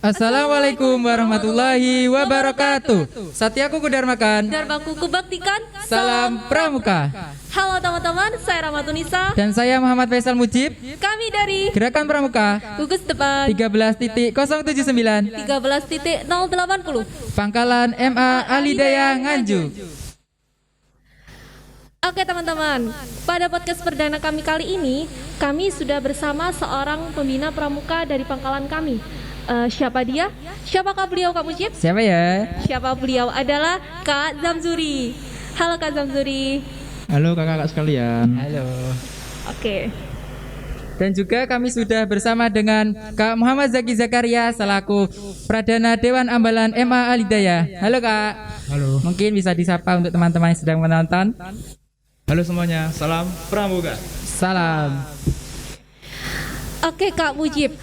Assalamualaikum warahmatullahi wabarakatuh. Satyaku Kudarmakan. Dharmaku kubaktikan. Salam Pramuka. Halo teman-teman, saya Rahmatunisa. Dan saya Muhammad Faisal Mujib. Kami dari Gerakan Pramuka gugus depan 13.079 13.080. Pangkalan MA Alidaya Nganjuk. Oke teman-teman, pada podcast perdana kami kali ini, kami sudah bersama seorang pembina pramuka dari pangkalan kami. Siapa dia? Siapakah beliau, Kak Mujib? Siapa ya? Siapa beliau adalah Kak Zamzuri. Halo Kak Zamzuri. Halo kakak-kakak sekalian. Halo. Oke. Dan juga kami sudah bersama dengan Kak Muhammad Zaki Zakaria selaku Pradana Dewan Ambalan MA Alidaya. Halo Kak. Halo. Mungkin bisa disapa untuk teman-teman yang sedang menonton. Halo semuanya, salam Pramuka. Salam. Oke Kak Mujib.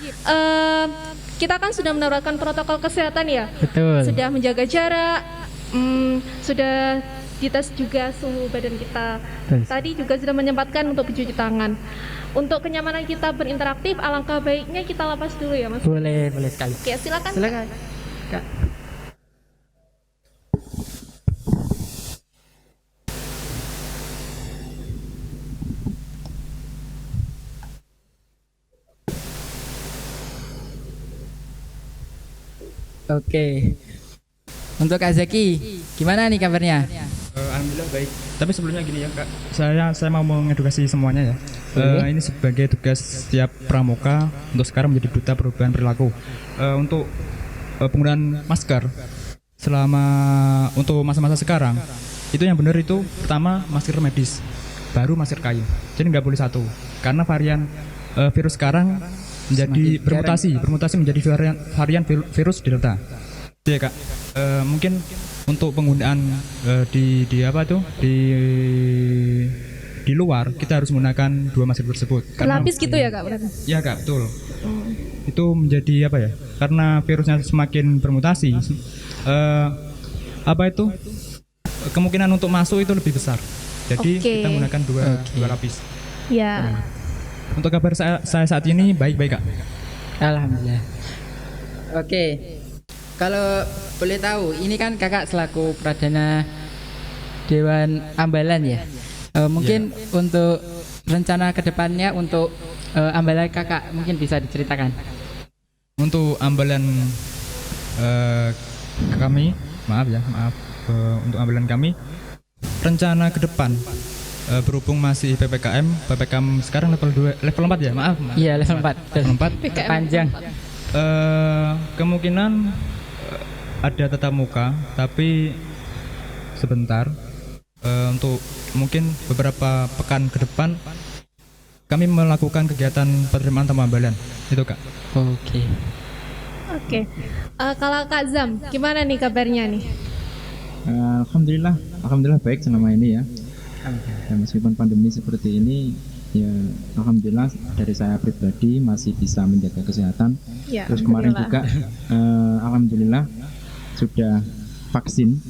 Kita kan sudah menerapkan protokol kesehatan ya. Betul. Sudah menjaga jarak, sudah dites juga suhu badan kita. Betul. Tadi juga sudah menyempatkan untuk mencuci tangan. Untuk kenyamanan kita berinteraktif, alangkah baiknya kita lepas dulu ya Mas. Boleh sekali. Oke, silakan. Silakan. Kak. Oke. Untuk Kak Zaki, gimana nih kabarnya? Alhamdulillah baik. Tapi sebelumnya gini ya kak, saya mau mengedukasi semuanya ya. Ini sebagai tugas setiap pramuka untuk sekarang menjadi duta perubahan perilaku. Untuk penggunaan masker selama untuk masa-masa sekarang itu yang benar itu pertama masker medis, baru masker kain. Jadi nggak boleh satu, karena varian virus sekarang menjadi bermutasi menjadi varian virus Delta. Ya kak, mungkin untuk penggunaan di apa tuh di luar kita harus menggunakan dua masker tersebut. Berlapis gitu ya Kak berarti? Ya kak, betul. Itu menjadi apa ya? Karena virusnya semakin bermutasi, apa itu kemungkinan untuk masuk itu lebih besar. Jadi Oke. kita menggunakan dua lapis. Ya. Untuk kabar saya saat ini baik-baik kak. Alhamdulillah. Oke. Kalau boleh tahu, ini kan kakak selaku Pradana Dewan Ambalan ya. Mungkin untuk rencana kedepannya untuk ambalan kakak mungkin bisa diceritakan. Untuk ambalan kami, maaf untuk ambalan kami, rencana ke depan berhubung masih PPKM sekarang level 4 ya, maaf. Iya, level 4. Level 4. PKM. Panjang. Kemungkinan ada tatap muka, tapi sebentar. Untuk mungkin beberapa pekan ke depan kami melakukan kegiatan penerimaan tamu ambalan. Itu kak. Oke. Oke. Kalau Kak Zam, gimana nih kabarnya nih? Alhamdulillah baik selama ini ya. Ya, meskipun pandemi seperti ini, ya alhamdulillah dari saya pribadi masih bisa menjaga kesehatan. Ya, Terus kemarin alhamdulillah. juga, alhamdulillah sudah vaksin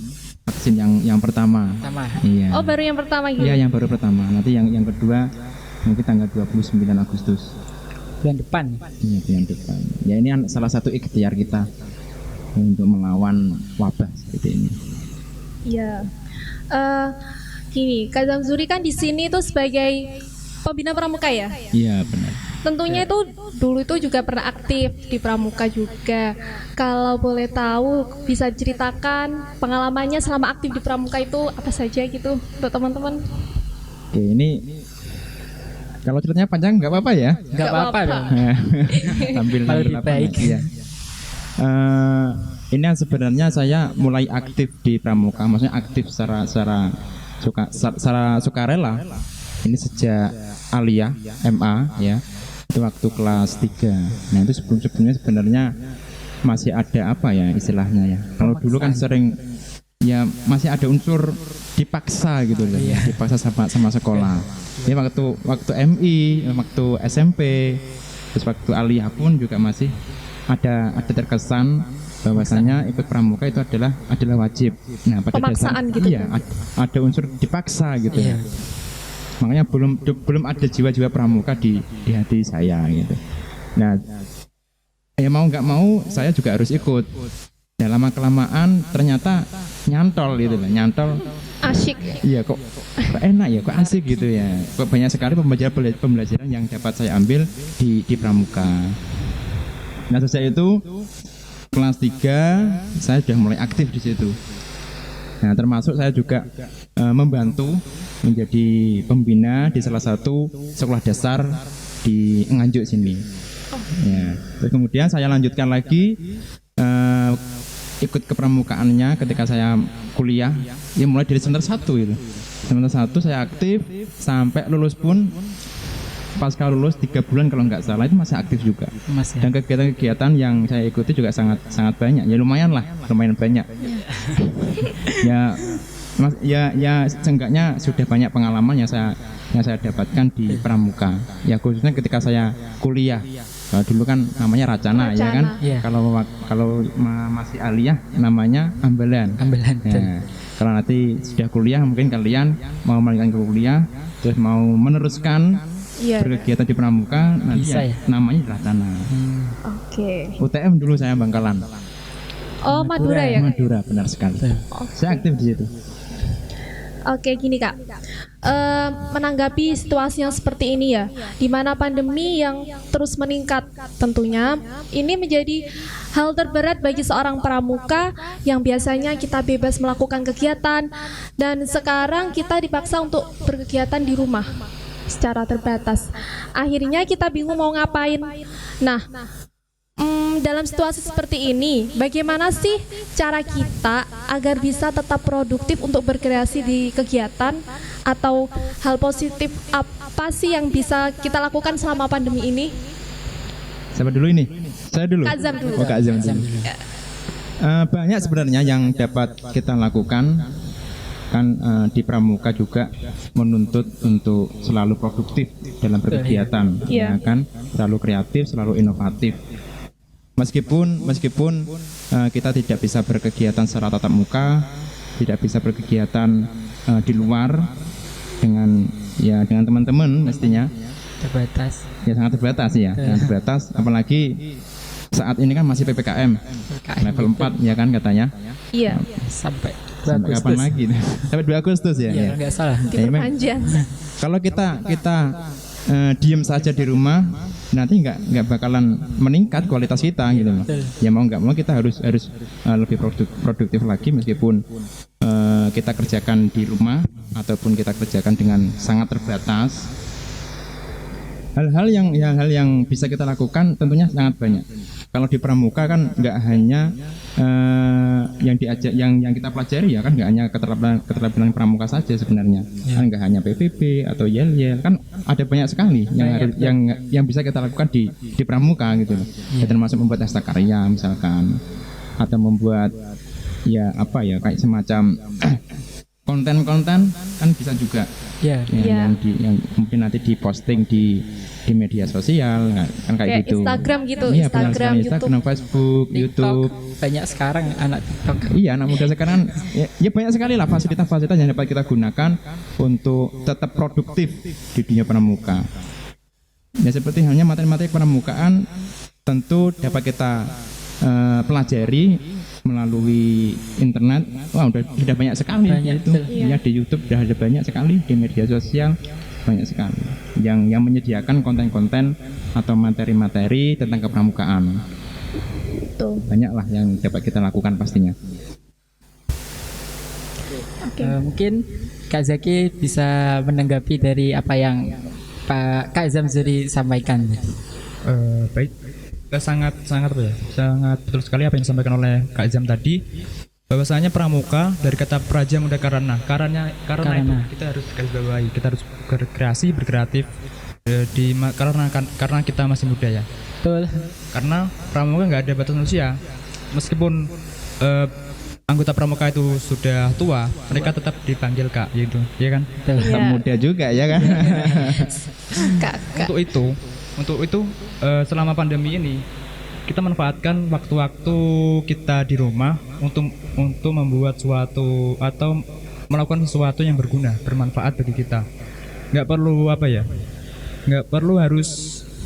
yang pertama. Sama. Iya. Oh, baru yang pertama gitu. Iya, yang baru pertama. Nanti yang kedua mungkin tanggal 29 Agustus. Bulan depan. Iya, bulan depan. Ya ini salah satu ikhtiar kita untuk melawan wabah seperti ini. Iya. Gini, Kak Zamzuri kan di sini tuh sebagai pembina pramuka ya. Iya, benar. Tentunya itu dulu itu juga pernah aktif di pramuka juga. Kalau boleh tahu, bisa ceritakan pengalamannya selama aktif di pramuka itu apa saja gitu untuk teman-teman. Oke, ini kalau ceritanya panjang nggak apa-apa ya. Enggak apa-apa dong. Sambil Lebih apa baik. ya. Ini sebenarnya saya mulai aktif di pramuka, maksudnya aktif secara sukarela. Ini sejak Alia MA ya. Itu waktu kelas 3. Nah, itu sebelumnya sebenarnya masih ada apa ya istilahnya ya. Kalau dulu kan sering ya masih ada unsur dipaksa gitu loh. Dipaksa sama sekolah. Ini waktu MI, waktu SMP, terus waktu Alia pun juga masih ada terkesan bahwasanya ikut pramuka itu adalah wajib. Nah, pada Pemaksaan dasar gitu iya ada unsur dipaksa gitu ya. Iya. Makanya belum ada jiwa-jiwa pramuka di hati saya gitu. Nah, ya mau nggak mau saya juga harus ikut. Ya lama kelamaan ternyata nyantol gitu lah, nyantol. Asyik. Iya kok enak ya, kok asik gitu ya. Kok banyak sekali pembelajaran yang dapat saya ambil di pramuka. Nah selesai itu kelas 3 saya sudah mulai aktif di situ. Nah termasuk saya juga membantu menjadi pembina di salah satu sekolah dasar di Nganjuk sini. Ya. Terus kemudian saya lanjutkan lagi ikut kepramukaannya ketika saya kuliah, ya mulai dari semester 1 itu. Semester 1 saya aktif sampai lulus pun, pasca lulus 3 bulan kalau nggak salah itu masih aktif juga. Mas ya. Dan kegiatan-kegiatan yang saya ikuti juga sangat banyak. Ya lumayan banyak. ya seenggaknya sudah banyak pengalaman yang saya dapatkan di pramuka. Ya khususnya ketika saya kuliah. Dulu kan namanya Racana. Ya kan. Iya. Kalau masih aliyah namanya Ambalan. Ya, kalau nanti sudah kuliah mungkin kalian mau melanjutkan ke kuliah terus mau meneruskan berkegiatan di pramuka nanti bisa, ya? namanya Racana. Oke. UTM dulu saya Bangkalan. Oh, Madura ya? Madura benar sekali. Saya aktif di situ. Oke, gini Kak, menanggapi situasi yang seperti ini ya, di mana pandemi yang terus meningkat tentunya, ini menjadi hal terberat bagi seorang pramuka yang biasanya kita bebas melakukan kegiatan, dan sekarang kita dipaksa untuk berkegiatan di rumah secara terbatas. Akhirnya kita bingung mau ngapain. Nah, dalam situasi seperti ini, bagaimana sih cara kita agar bisa tetap produktif untuk berkreasi di kegiatan, atau hal positif apa sih yang bisa kita lakukan selama pandemi ini? Siapa dulu ini? Saya dulu. Kak Zam dulu. Oh, Kak Zam dulu. Banyak sebenarnya yang dapat kita lakukan. Kan di pramuka juga menuntut untuk selalu produktif dalam berkegiatan, ya kan, selalu kreatif, selalu inovatif. Meskipun kita tidak bisa berkegiatan secara tatap muka, tidak bisa berkegiatan di luar dengan teman-teman mestinya Terbatas. ya sangat terbatas ya, sangat terbatas. Apalagi saat ini kan masih PPKM level 4 ya kan katanya. Iya. Sampai kapan lagi? Sampai 2 Agustus ya. Ya, nggak salah. Diperpanjang. Kalau kita diem saja di rumah, nanti nggak bakalan meningkat kualitas kita gitu loh. Ya mau nggak mau kita harus lebih produktif lagi, meskipun kita kerjakan di rumah ataupun kita kerjakan dengan sangat terbatas. Hal-hal yang bisa kita lakukan tentunya sangat banyak. Kalau di pramuka kan nggak hanya yang kita pelajari ya kan, nggak hanya keterampilan pramuka saja sebenarnya. Kan nggak hanya PPP atau yel-yel, kan ada banyak sekali yang bisa kita lakukan di pramuka gitu loh. Ya, termasuk membuat hasta karya misalkan, atau membuat kayak semacam konten-konten kan bisa juga. Yang mungkin nanti diposting di media sosial kan kayak gitu. Instagram gitu, Iya, Instagram, YouTube, Instagram, Facebook, TikTok. YouTube. Banyak sekarang anak TikTok. Iya, anak muda sekarang ya banyak sekali lah fasilitas-fasilitas yang dapat kita gunakan untuk tetap produktif di dunia pramuka. Ya seperti halnya materi-materi pramukaan tentu dapat kita pelajari melalui internet. Wah, sudah banyak sekali itu. Ya di YouTube sudah ada banyak sekali, di media sosial banyak sekali yang menyediakan konten-konten atau materi-materi tentang kepramukaan. Banyaklah yang dapat kita lakukan pastinya. Mungkin Kak Zaki bisa menanggapi dari apa yang Pak Kak Zamzuri sampaikan. Baik, sangat betul sekali apa yang disampaikan oleh Kak Zam tadi, bahwasanya pramuka dari kata praja muda karena itu kita harus garis bawahi, kita harus berkreasi, berkreatif karena kita masih muda ya. Betul. Karena pramuka nggak ada batas usia, meskipun anggota pramuka itu sudah tua, mereka tetap dipanggil Kak gitu, ya kan? Tetap muda juga ya kan? Kakak. Untuk itu selama pandemi ini kita manfaatkan waktu-waktu kita di rumah untuk membuat suatu atau melakukan sesuatu yang berguna, bermanfaat bagi kita. Nggak perlu harus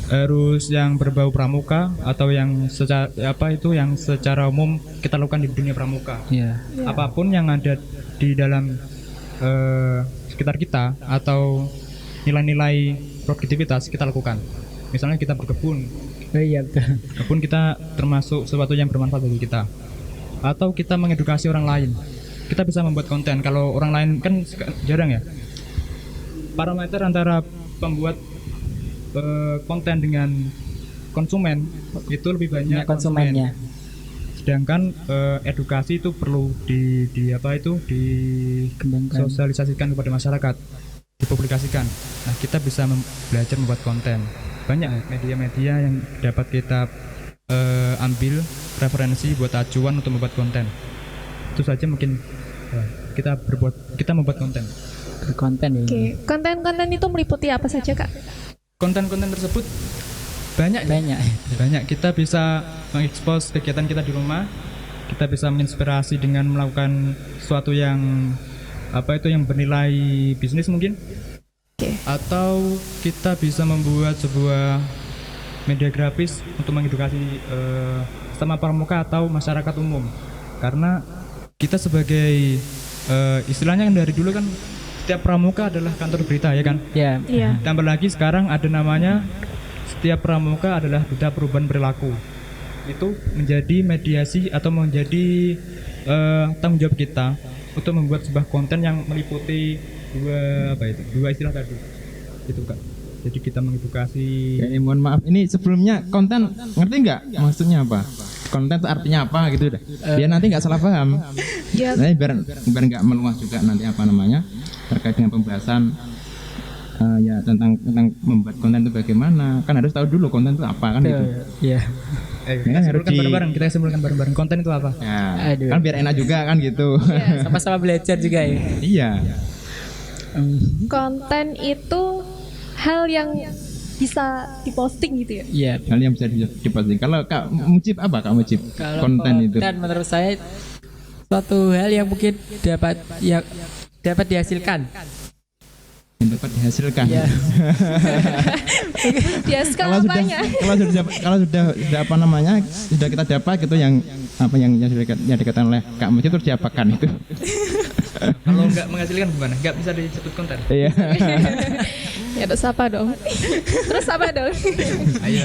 harus yang berbau pramuka atau yang secara yang secara umum kita lakukan di dunia pramuka. Iya. Apapun yang ada di dalam sekitar kita atau nilai-nilai produktivitas kita lakukan. Misalnya kita berkebun, Oh iya betul. kebun kita termasuk sesuatu yang bermanfaat bagi kita. Atau kita mengedukasi orang lain, kita bisa membuat konten. Kalau orang lain kan jarang ya. Parameter antara pembuat konten dengan konsumen itu lebih banyak Konsumennya. Sedangkan edukasi itu perlu Kembangkan. disosialisasikan kepada masyarakat, dipublikasikan. Nah, kita bisa belajar membuat konten. Banyak media-media yang dapat kita ambil referensi buat acuan untuk membuat konten. Itu saja mungkin kita membuat konten. Berkonten ya. Oke, konten-konten itu meliputi apa saja Kak? Konten-konten tersebut banyak. Kita bisa mengekspos kegiatan kita di rumah. Kita bisa menginspirasi dengan melakukan sesuatu yang yang bernilai bisnis mungkin. Oke. Atau kita bisa membuat sebuah media grafis untuk mengedukasi sesama pramuka atau masyarakat umum. Karena kita sebagai istilahnya kan dari dulu kan setiap pramuka adalah kantor berita ya kan. Iya. Iya. Tambah lagi sekarang ada namanya setiap pramuka adalah duta perubahan perilaku. Itu menjadi mediasi atau menjadi tanggung jawab kita untuk membuat sebuah konten yang meliputi dua istilah tadi. Itu Kak. Jadi kita mengedukasi. Ya, mohon maaf, ini sebelumnya konten ngerti nggak maksudnya apa? Konten itu artinya apa gitu dah. Biar nanti nggak salah paham. Iya. Nah, biar nggak meluas juga nanti terkait dengan pembahasan ya tentang membuat konten itu bagaimana. Kan harus tahu dulu konten itu apa kan gitu. Iya. Kita simpulkan bareng-bareng. Konten itu apa? Ya, Aduh. kan biar enak juga kan gitu. Sama-sama belajar juga ya. Iya. Konten itu hal yang bisa diposting gitu ya? Iya. Hal yang bisa diposting. Kalau Kak Mujib apa Kak Mujib? Kalau Konten itu. menurut saya suatu hal yang mungkin dapat dihasilkan. Yang dapat dihasilkan. Iya. Ya kalau sudah apanya? kalau sudah sudah kita dapat gitu yang dikatakan oleh Kak Mujib terus diapakan itu. Kalau nggak menghasilkan gimana? Nggak bisa disebut konten. Iya. Ya terus apa dong? Terus apa dong?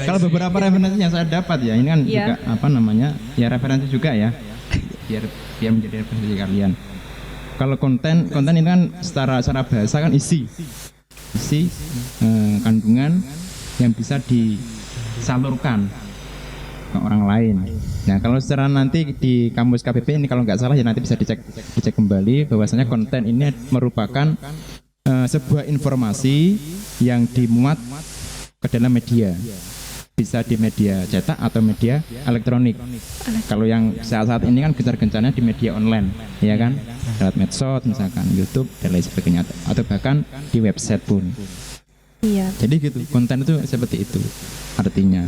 Kalau beberapa referensi yang saya dapat ya, ini kan Iya. juga ya referensi juga ya, biar menjadi referensi kalian. Kalau konten ini kan secara bahasa kan isi kandungan yang bisa disalurkan ke orang lain. Nah, kalau secara nanti di kamus KPP ini kalau nggak salah ya nanti bisa dicek kembali bahwasanya konten ini merupakan sebuah informasi yang dimuat ke dalam media, bisa di media cetak atau media elektronik. Kalau yang saat ini kan gencar-gencarnya di media online, ya kan, lewat medsos misalkan YouTube dan lain sebagainya, atau bahkan di website pun. Iya. Jadi gitu, konten itu seperti itu artinya.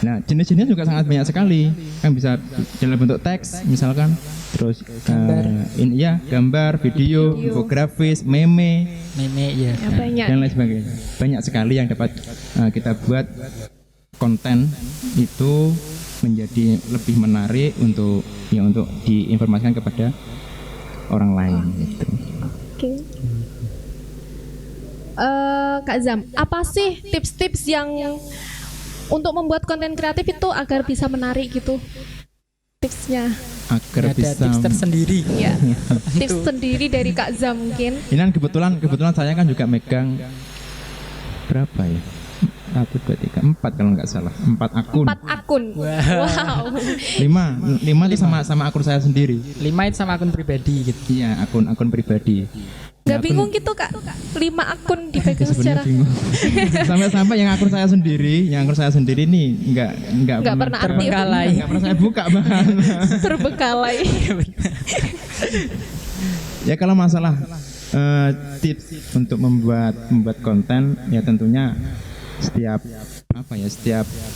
Nah, jenis-jenisnya juga sangat banyak sekali. Kan bisa dalam bentuk teks misalkan, terus gambar, video, infografis, meme ya. Ya banyak. dan lain sebagainya. Banyak sekali yang dapat kita buat konten itu menjadi lebih menarik untuk diinformasikan kepada orang lain gitu. Oke. Kak Zam, apa sih tips-tips yang untuk membuat konten kreatif itu agar bisa menarik gitu? Tipsnya. Agar Ada bisa tips tersendiri. Ya. Tips sendiri dari Kak Zam mungkin. Ini kan kebetulan saya kan juga megang berapa ya? 1, 2, 3, 4 kalau nggak salah, 4 akun. 4 akun. Wow. 5 itu sama akun saya sendiri. 5 itu sama akun pribadi gitu. Iya, akun pribadi. Gak bingung gitu Kak? 5 akun dipegang Sebenarnya secara bingung. Sampai yang akun saya sendiri nih nggak pernah aktif. nggak pernah saya buka bahkan. Terbekalai. Ya kalau masalah tips untuk membuat konten ya tentunya setiap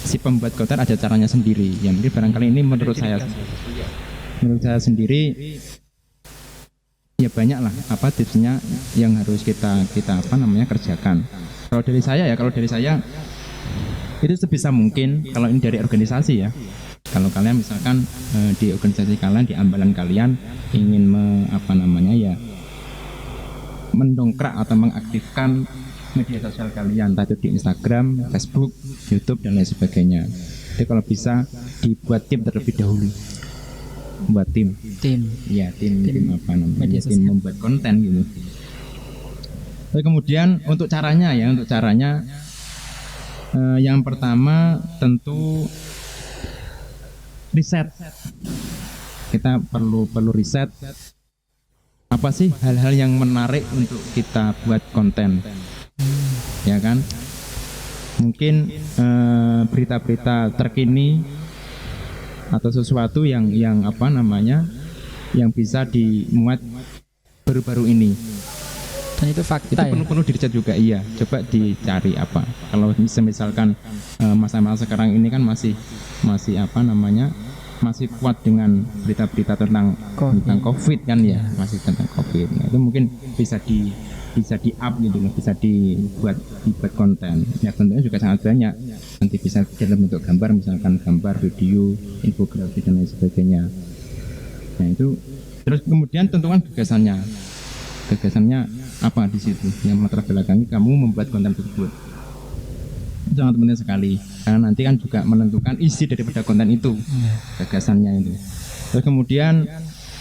si pembuat konten ada caranya sendiri. Ya mungkin barangkali ini menurut saya sendiri ya banyak lah tipsnya yang harus kita kerjakan. Kalau dari saya Itu sebisa mungkin kalau ini dari organisasi ya. Kalau kalian misalkan di organisasi kalian, di ambalan kalian ingin mendongkrak atau mengaktifkan media sosial kalian, entah itu di Instagram, Facebook, YouTube dan lain sebagainya. Jadi kalau bisa dibuat tim terlebih dahulu. Buat tim. Ya, tim media tim membuat konten gitu. Lalu kemudian untuk caranya yang pertama tentu riset. Kita perlu riset apa sih hal-hal yang menarik untuk kita buat konten, ya kan? Mungkin berita-berita terkini atau sesuatu yang bisa dimuat baru-baru ini. Dan itu fakta Itu perlu diriset juga, iya. Coba dicari apa. Kalau misalkan masa-masa sekarang ini kan masih masih kuat dengan berita-berita tentang COVID kan ya, masih tentang COVID. Nah, itu mungkin bisa di up gitu loh, bisa dibuat konten. Ya kontennya juga sangat banyak. Nanti bisa dalam bentuk gambar, misalkan gambar, video, infografis dan lain sebagainya. Nah itu, terus kemudian tentukan gagasannya apa di situ yang melatar belakangi kamu membuat konten tersebut. Itu sangat penting sekali karena nanti kan juga menentukan isi daripada konten itu, gagasannya itu. Terus kemudian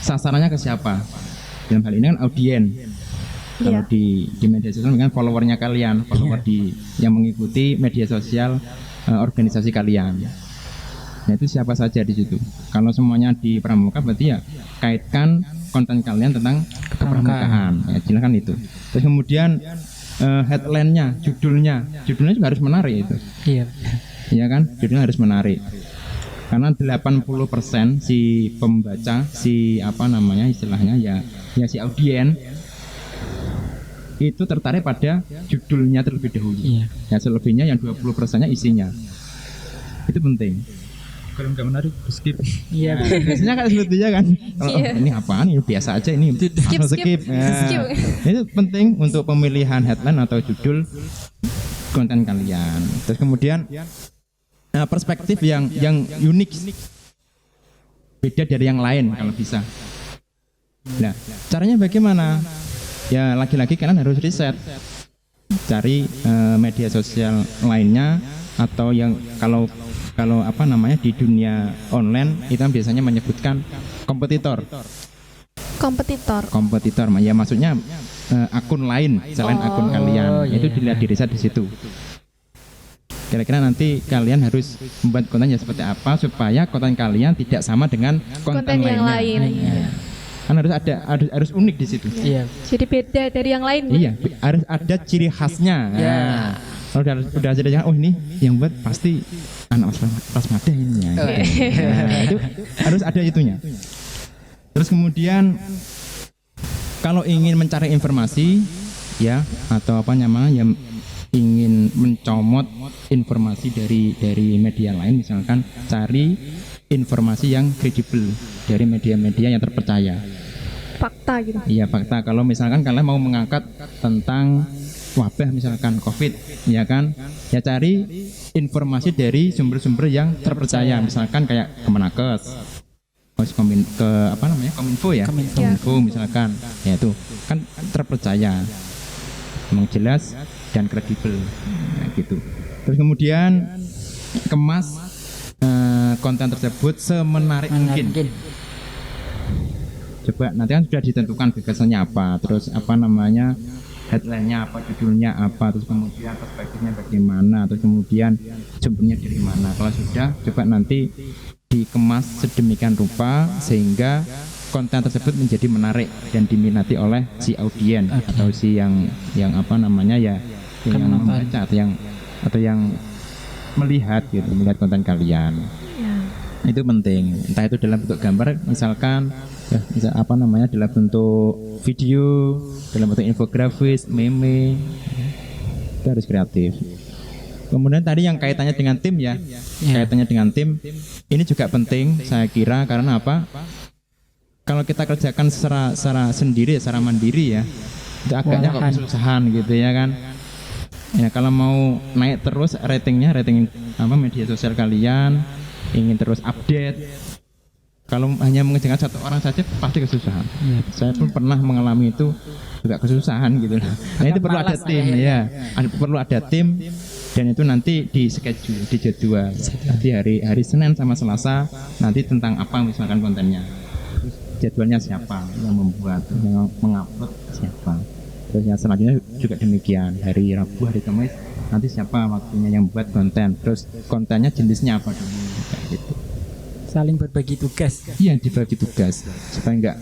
sasarannya ke siapa? Dalam hal ini kan audien. Kalau di media sosial kan followernya kalian, follower yang mengikuti media sosial organisasi kalian. Nah itu siapa saja di situ. Kalau semuanya di pramuka berarti ya kaitkan konten kalian tentang kepramukaan. Ya silakan itu. Terus kemudian headline-nya, judulnya juga harus menarik itu. Iya. Iya kan? Judulnya harus menarik. Karena 80% si pembaca, istilahnya si audien itu tertarik pada judulnya terlebih dahulu. Iya. Ya selebihnya yang 20%-nya isinya. Itu penting. Kalau nggak menarik skip. Iya. Biasanya kan sebetulnya kan kalau ini apaan, ini biasa aja, ini skip. Nah, itu penting untuk pemilihan headline atau judul konten kalian. Terus kemudian perspektif yang unik, beda dari yang lain kalau bisa. Nah, caranya bagaimana? Ya lagi-lagi kalian harus riset, cari media sosial lainnya atau yang kalau di dunia online itu biasanya menyebutkan kompetitor, ya maksudnya akun lain selain akun kalian. Itu dilihat di riset di situ. Kira-kira nanti kalian harus membuat kontennya seperti apa supaya konten kalian tidak sama dengan konten yang lainnya. lain. Kan harus unik di situ. Iya. Jadi beda dari yang lain. Iya, harus ada ciri khasnya. Nah, kalau udah ada yang ini yang buat pasti anak Prasmada ini ya. Nah, itu harus ada itunya. Terus kemudian kalau ingin mencari informasi ya atau yang ingin mencomot informasi dari media lain, misalkan cari informasi yang kredibel dari media-media yang terpercaya. Fakta gitu. Iya, fakta. Kalau misalkan kalian mau mengangkat tentang wabah misalkan COVID, ya kan? Ya cari informasi dari sumber-sumber yang terpercaya, misalkan kayak Kemenaker, Kominfo ya. Kominfo misalkan. Ya itu kan terpercaya. Memang jelas dan kredibel. Nah, gitu. Terus kemudian kemas konten tersebut semenarik mungkin. Coba nanti kan sudah ditentukan gagasannya apa, terus headline-nya apa, judulnya apa, terus kemudian perspektifnya bagaimana, terus kemudian sumbernya dari mana. Kalau sudah, coba nanti dikemas sedemikian rupa sehingga konten tersebut menjadi menarik dan diminati oleh si audien atau si yang membaca atau yang melihat konten kalian. Itu penting, entah itu dalam bentuk gambar misalkan dalam bentuk video, dalam bentuk infografis, meme. Itu harus kreatif. Kemudian tadi yang kaitannya dengan tim ya. Kaitannya dengan tim ini juga penting saya kira, karena apa? Kalau kita kerjakan secara sendiri, secara mandiri ya, itu agaknya kok kesusahan gitu ya kan. Ya kalau mau naik terus rating apa media sosial kalian, ingin terus update. Kalau hanya mengerjakan satu orang saja pasti kesusahan. Saya pun pernah mengalami itu juga kesusahan gitu lah. Nah itu perlu ada malas tim ya. Perlu ada tim dan itu nanti di schedule, di jadwal. Nanti hari Senin sama Selasa nanti tentang apa misalkan kontennya. Terus jadwalnya siapa yang membuat, yang mengupload siapa. Terus yang selanjutnya juga demikian, hari Rabu, hari Kamis nanti siapa waktunya yang buat konten, terus kontennya jenisnya apa dulu kayak gitu. Saling berbagi tugas. Iya dibagi tugas supaya enggak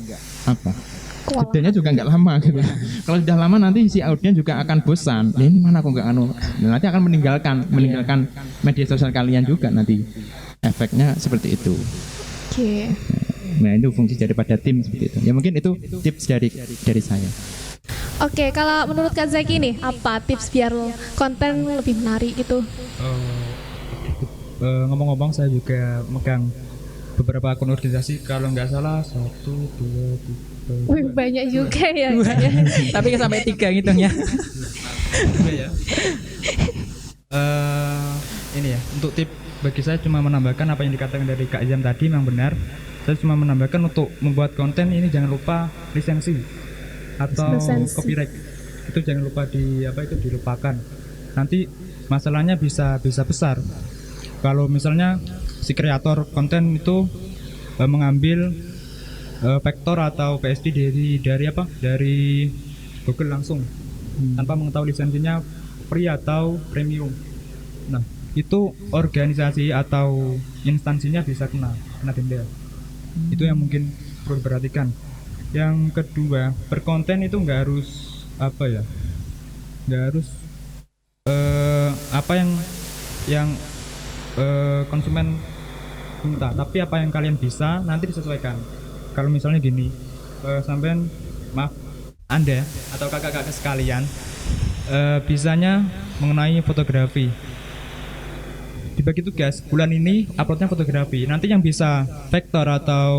apa jedanya juga enggak lama gitu. Kalau sudah lama nanti si audien juga akan bosan. Ini mana kok enggak nanti akan meninggalkan media sosial kalian juga nanti efeknya seperti itu. Oke. Nah itu fungsi daripada tim seperti itu. Ya mungkin itu tips dari saya. Oke, kalau menurut Kak Zaki nih, apa tips biar konten lebih menarik gitu? Ngomong-ngomong saya juga megang beberapa akun organisasi, kalau nggak salah 1, 2, 3. Wih, banyak juga ya. Tapi sampai 3 ngitungnya. Ya. Ini ya, untuk tip bagi saya cuma menambahkan apa yang dikatakan dari Kak Izam tadi memang benar. Saya cuma menambahkan untuk membuat konten ini jangan lupa lisensi atau copyright. Itu jangan lupa dilupakan. Nanti masalahnya bisa besar. Kalau misalnya si kreator konten itu mengambil vektor atau PSD dari Google langsung tanpa mengetahui lisensinya free atau premium. Nah, itu organisasi atau instansinya bisa kena denda. Itu yang mungkin perlu diperhatikan. Yang kedua, berkonten itu nggak harus apa yang konsumen minta, tapi apa yang kalian bisa nanti disesuaikan. Kalau misalnya gini, Anda atau kakak-kakak sekalian bisanya mengenai fotografi, dibagi tugas bulan ini uploadnya fotografi, nanti yang bisa vektor atau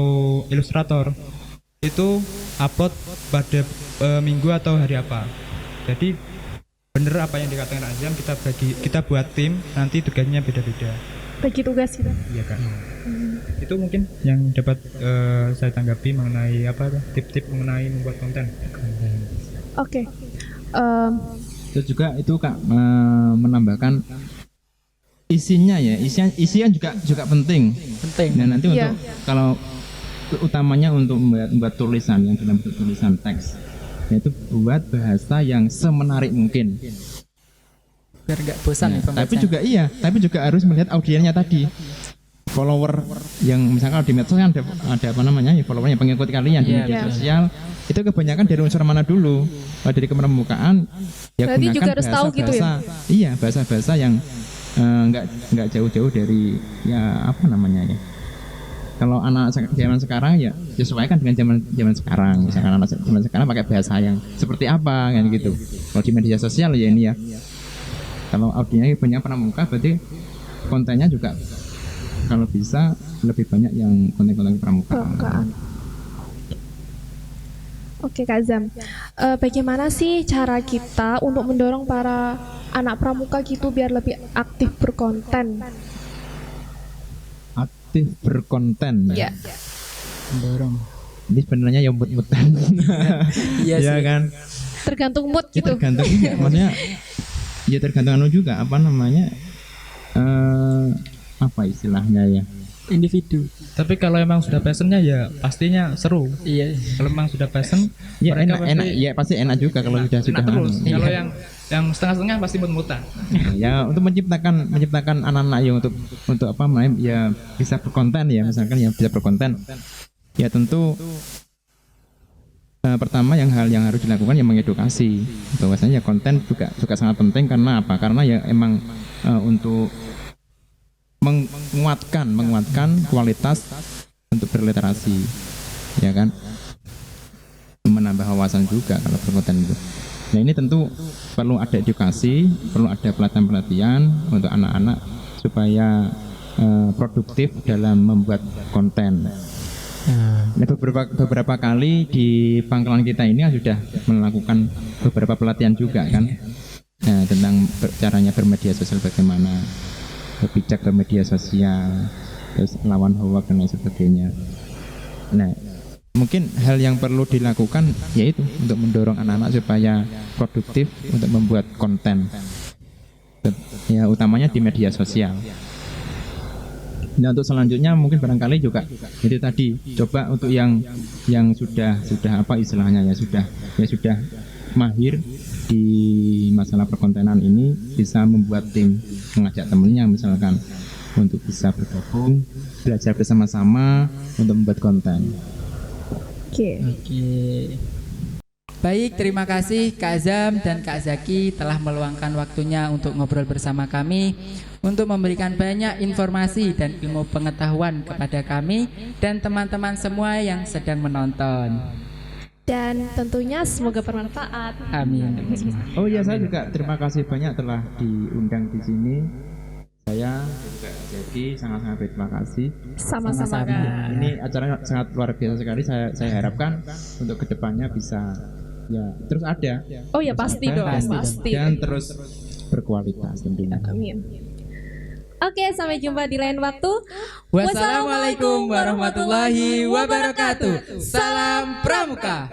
ilustrator itu upload pada minggu atau hari apa. Jadi bener apa yang dikatakan Azam, kita buat tim, nanti tugasnya beda-beda. Bagi tugas gitu. Iya kan. Itu mungkin yang dapat saya tanggapi mengenai tip-tip mengenai membuat konten. Oke. Terus juga itu Kak menambahkan isinya ya, isian juga penting. Dan nanti untuk kalau utamanya untuk membuat tulisan yang dalam bentuk tulisan teks, yaitu buat bahasa yang semenarik mungkin Biar nggak bosan nih tapi juga harus melihat audiennya tadi, follower yang misalkan di medsos kan ada followernya, pengikut kalian di media sosial itu kebanyakan dari unsur mana dulu. Dari kepermukaan ya berarti gunakan juga harus tahu gitu ya. Iya, bahasa-bahasa yang nggak jauh-jauh dari kalau anak zaman sekarang ya sesuaikan dengan zaman sekarang. Misalkan anak zaman sekarang pakai bahasa yang seperti apa kan gitu. Kalau di media sosial ya ini ya. Kalau audienya punya pramuka berarti kontennya juga kalau bisa lebih banyak yang konten-konten pramuka. Oke Kak Zam, bagaimana sih cara kita untuk mendorong para anak pramuka gitu biar lebih aktif berkonten? Berkonten ya. Mendorong. Ini sebenarnya yang mood-moodan. Iya ya kan. Tergantung mood Ya, gitu. tergantung maksudnya ya tergantung juga apa istilahnya ya. Individu. Tapi kalau emang sudah passionnya ya pastinya seru. Iya. Kalau emang sudah passion Ya mereka enak ya pasti enak juga kalau sudah enak terus. Iya. Kalau yang setengah-setengah pasti mut-mutan. Ya untuk menciptakan anak-anak yang untuk ya bisa berkonten ya, misalkan yang bisa berkonten ya tentu pertama hal yang harus dilakukan ya mengedukasi bahwasanya konten juga sangat penting. Karena apa? Karena ya emang untuk menguatkan kualitas untuk berliterasi ya kan, menambah wawasan juga kalau berkonten itu. Nah ini tentu perlu ada edukasi, perlu ada pelatihan untuk anak-anak supaya produktif dalam membuat konten. Nah, beberapa kali di pangkalan kita ini sudah melakukan beberapa pelatihan juga kan. Nah, tentang caranya bermedia sosial bagaimana, bijak bermedia sosial, terus lawan hoax dan lain sebagainya. Nah, mungkin hal yang perlu dilakukan yaitu untuk mendorong anak-anak supaya produktif untuk membuat konten, ya utamanya di media sosial. Nah, untuk selanjutnya mungkin barangkali juga itu tadi coba untuk yang sudah apa istilahnya ya sudah mahir di masalah perkontenan ini bisa membuat tim, mengajak temennya misalkan untuk bisa bergabung, belajar bersama-sama untuk membuat konten. Oke. Baik, terima kasih Kak Azam dan Kak Zaki telah meluangkan waktunya untuk ngobrol bersama kami, untuk memberikan banyak informasi dan ilmu pengetahuan kepada kami dan teman-teman semua yang sedang menonton. Dan tentunya semoga bermanfaat. Amin. Oh ya, saya juga terima kasih banyak telah diundang di sini. Saya juga jadi sangat-sangat berterima kasih. Sama-sama Kak. Ini acaranya sangat luar biasa sekali. Saya harapkan untuk kedepannya bisa ya terus ada. Oh ya pasti dong, pasti. Dan terus berkualitas tentunya. Amin. Oke, sampai jumpa di lain waktu. Wassalamualaikum warahmatullahi wabarakatuh. Salam Pramuka.